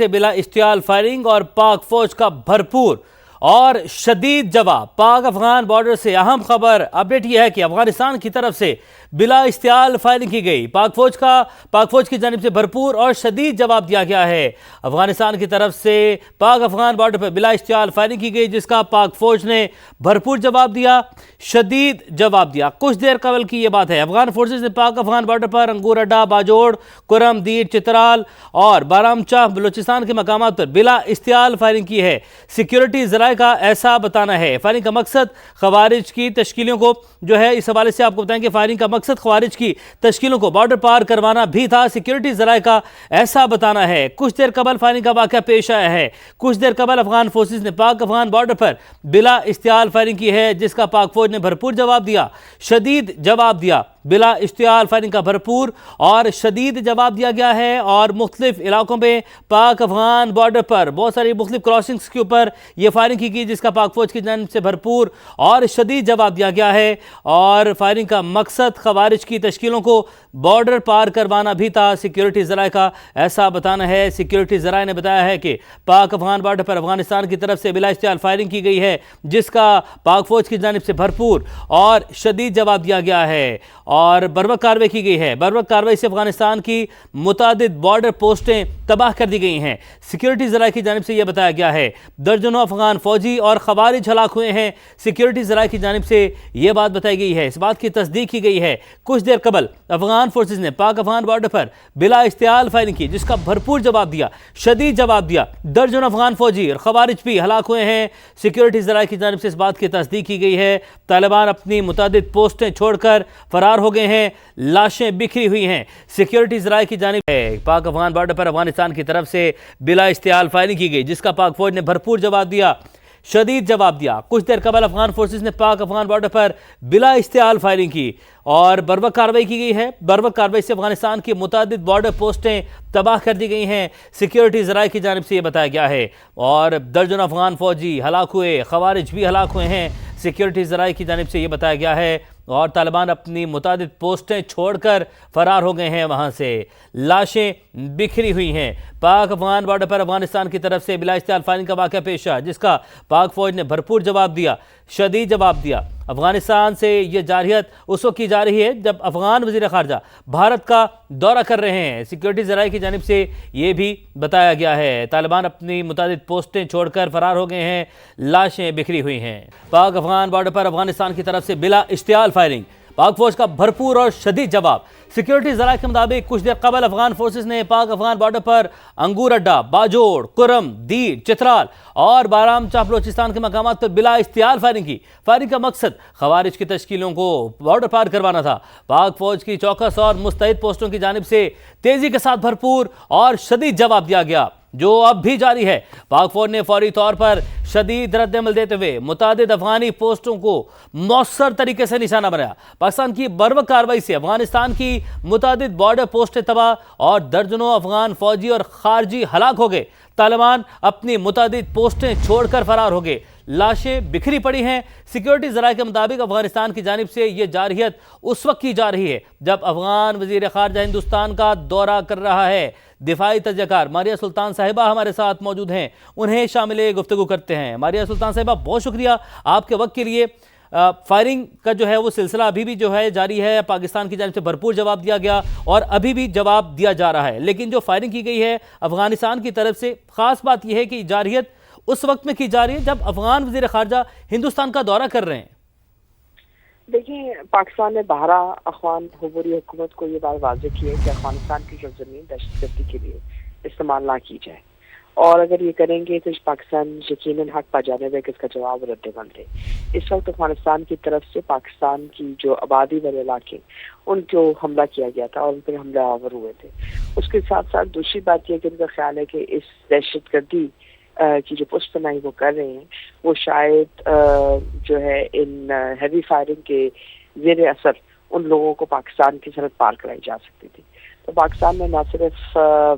سے بلا اشتعال فائرنگ اور پاک فوج کا بھرپور اور شدید جواب۔ پاک افغان بارڈر سے اہم خبر اپڈیٹ یہ ہے کہ افغانستان کی طرف سے بلا اشتعال فائرنگ کی گئی۔ پاک فوج کی جانب سے بھرپور اور شدید جواب دیا گیا ہے۔ افغانستان کی طرف سے پاک افغان بارڈر پر بلا اشتعال فائرنگ کی گئی، جس کا پاک فوج نے بھرپور جواب دیا، شدید جواب دیا۔ کچھ دیر قبل کی یہ بات ہے، افغان فورسز نے پاک افغان بارڈر پر انگور اڈا، باجوڑ، کرم، دیر، چترال اور بارامچہ بلوچستان کے مقامات پر بلا اشتعال فائرنگ کی ہے۔ سیکیورٹی ذرائع کا ایسا بتانا ہے فائرنگ کا مقصد خوارج کی تشکیلوں کو جو ہے، اس حوالے سے آپ کو بتائیں کہ فائرنگ کا مقصد خوارج کی تشکیلوں کو بارڈر پار کروانا بھی تھا۔ سیکیورٹی ذرائع کا ایسا بتانا ہے۔ کچھ دیر قبل فائرنگ کا واقعہ پیش آیا ہے۔ کچھ دیر قبل افغان فورسز نے پاک افغان بارڈر پر بلا اشتعال فائرنگ کی ہے، جس کا پاک فوج نے بھرپور جواب دیا، شدید جواب دیا۔ بلا اشتعال فائرنگ کا بھرپور اور شدید جواب دیا گیا ہے، اور مختلف علاقوں میں پاک افغان بارڈر پر بہت ساری مختلف کراسنگز کے اوپر یہ فائرنگ کی گئی، جس کا پاک فوج کی جانب سے بھرپور اور شدید جواب دیا گیا ہے۔ اور فائرنگ کا مقصد خوارج کی تشکیلوں کو بارڈر پار کروانا بھی تھا۔ سیکیورٹی ذرائع کا ایسا بتانا ہے۔ سیکیورٹی ذرائع نے بتایا ہے کہ پاک افغان بارڈر پر افغانستان کی طرف سے بلا اشتعال فائرنگ کی گئی ہے، جس کا پاک فوج کی جانب سے بھرپور اور شدید جواب دیا گیا ہے، اور بروقت کارروائی کی گئی ہے۔ بروقت کارروائی سے افغانستان کی متعدد بارڈر پوسٹیں تباہ کر دی گئی ہیں۔ سیکیورٹی ذرائع کی جانب سے یہ بتایا گیا ہے درجنوں افغان فوجی اور خوارج ہلاک ہوئے ہیں۔ سیکیورٹی ذرائع کی جانب سے یہ بات بتائی گئی ہے، اس بات کی تصدیق کی گئی ہے۔ کچھ دیر قبل افغان فورسز نے پاک افغان بارڈر پر بلا اشتعال فائرنگ کی، جس کا بھرپور جواب دیا، شدید جواب دیا۔ درجنوں افغان فوجی اور خوارج بھی ہلاک ہوئے ہیں۔ سیکیورٹی ذرائع کی جانب سے اس بات کی تصدیق کی گئی ہے۔ طالبان اپنی متعدد پوسٹیں چھوڑ کر فرار ہو گئے ہیں، لاشیں بکھری ہوئی ہیں۔ سیکیورٹی ذرائع کی جانب سے پاک افغان بارڈر پر افغانستان کی طرف سے بلا اشتعال فائرنگ کی گئی، جس کا پاک فوج نے بھرپور جواب دیا، شدید جواب دیا۔ کچھ دیر قبل افغان فورسز نے پاک افغان بارڈر پر بلا اشتعال فائرنگ کی اور بروقت کارروائی کی گئی ہے۔ بروقت کارروائی سے افغانستان کی متعدد بارڈر پوسٹیں تباہ کر دی گئی ہیں۔ سیکیورٹی ذرائع کی جانب سے یہ بتایا گیا ہے، اور درجنوں افغان فوجی ہلاک ہوئے، خوارج بھی ہلاک ہوئے ہیں۔ سیکیورٹی ذرائع کی جانب سے یہ بتایا گیا ہے، اور طالبان اپنی متعدد پوسٹیں چھوڑ کر فرار ہو گئے ہیں وہاں سے، لاشیں بکھری ہوئی ہیں۔ پاک افغان بارڈر پر افغانستان کی طرف سے بلا اشتعال فائرنگ کا واقعہ پیش آیا، جس کا پاک فوج نے بھرپور جواب دیا، شدید جواب دیا۔ افغانستان سے یہ جارحیت اس وقت کی جا رہی ہے جب افغان وزیر خارجہ بھارت کا دورہ کر رہے ہیں۔ سیکیورٹی ذرائع کی جانب سے یہ بھی بتایا گیا ہے، طالبان اپنی متعدد پوسٹیں چھوڑ کر فرار ہو گئے ہیں، لاشیں بکھری ہوئی ہیں۔ پاک افغان بارڈر پر افغانستان کی طرف سے بلا اشتعال فائرنگ، پاک فوج کا بھرپور اور شدید جواب۔ سیکیورٹی ذرائع کے مطابق کچھ دیر قبل افغان فورسز نے پاک افغان بارڈر پر انگور اڈا، باجوڑ، کرم، دیر، چترال اور بارامچہ بلوچستان کے مقامات پر بلا اشتعال فائرنگ کی۔ فائرنگ کا مقصد خوارج کی تشکیلوں کو بارڈر پار کروانا تھا۔ پاک فوج کی چوکس اور مستعد پوسٹوں کی جانب سے تیزی کے ساتھ بھرپور اور شدید جواب دیا گیا، جو اب بھی جاری ہے۔ پاک فوج نے فوری طور پر شدید رد عمل دیتے ہوئے متعدد افغانی پوسٹوں کو مؤثر طریقے سے نشانہ بنایا۔ پاکستان کی بروقت کارروائی سے افغانستان کی متعدد بارڈر پوسٹیں تباہ اور درجنوں افغان فوجی اور خارجی ہلاک ہو گئے۔ طالبان اپنی متعدد پوسٹیں چھوڑ کر فرار ہو گئے، لاشیں بکھری پڑی ہیں۔ سیکیورٹی ذرائع کے مطابق افغانستان کی جانب سے یہ جارحیت اس وقت کی جا رہی ہے جب افغان وزیر خارجہ ہندوستان کا دورہ کر رہا ہے۔ دفاعی تجزیہ کار ماریہ سلطان صاحبہ ہمارے ساتھ موجود ہیں، انہیں شامل گفتگو کرتے ہیں۔ ماریہ سلطان صاحبہ، بہت شکریہ آپ کے وقت کے لیے۔ فائرنگ کا جو ہے وہ سلسلہ ابھی بھی جو ہے جاری ہے، پاکستان کی جانب سے بھرپور جواب دیا گیا اور ابھی بھی جواب دیا جا رہا ہے، لیکن جو فائرنگ کی گئی ہے افغانستان کی طرف سے، خاص بات یہ ہے کہ جارحیت اس وقت میں کی جا رہی ہے جب افغان وزیر خارجہ ہندوستان کا دورہ کر رہے ہیں۔ دیکھیں، پاکستان نے بہرا افغان عبوری حکومت کو یہ بات واضح کی ہے کہ افغانستان کی سرزمین دہشت گردی کے لیے استعمال نہ کی جائے، اور اگر یہ کریں گے تو پاکستان یقیناً حق پا جانے میں کہ اس کا جواب رد عمل دے۔ اس وقت افغانستان کی طرف سے پاکستان کی جو آبادی والے علاقے ان کو حملہ کیا گیا تھا اور ان پر حملہ آور ہوئے تھے۔ اس کے ساتھ ساتھ دوسری بات یہ کہ ان کا خیال ہے کہ اس دہشت گردی کی جو پشت پناہی وہ کر رہے ہیں وہ شاید جو ہے ان ہیوی فائرنگ کے زیر اثر ان لوگوں کو پاکستان کی سرحد پار کرائی جا سکتی تھی۔ تو پاکستان نے نہ صرف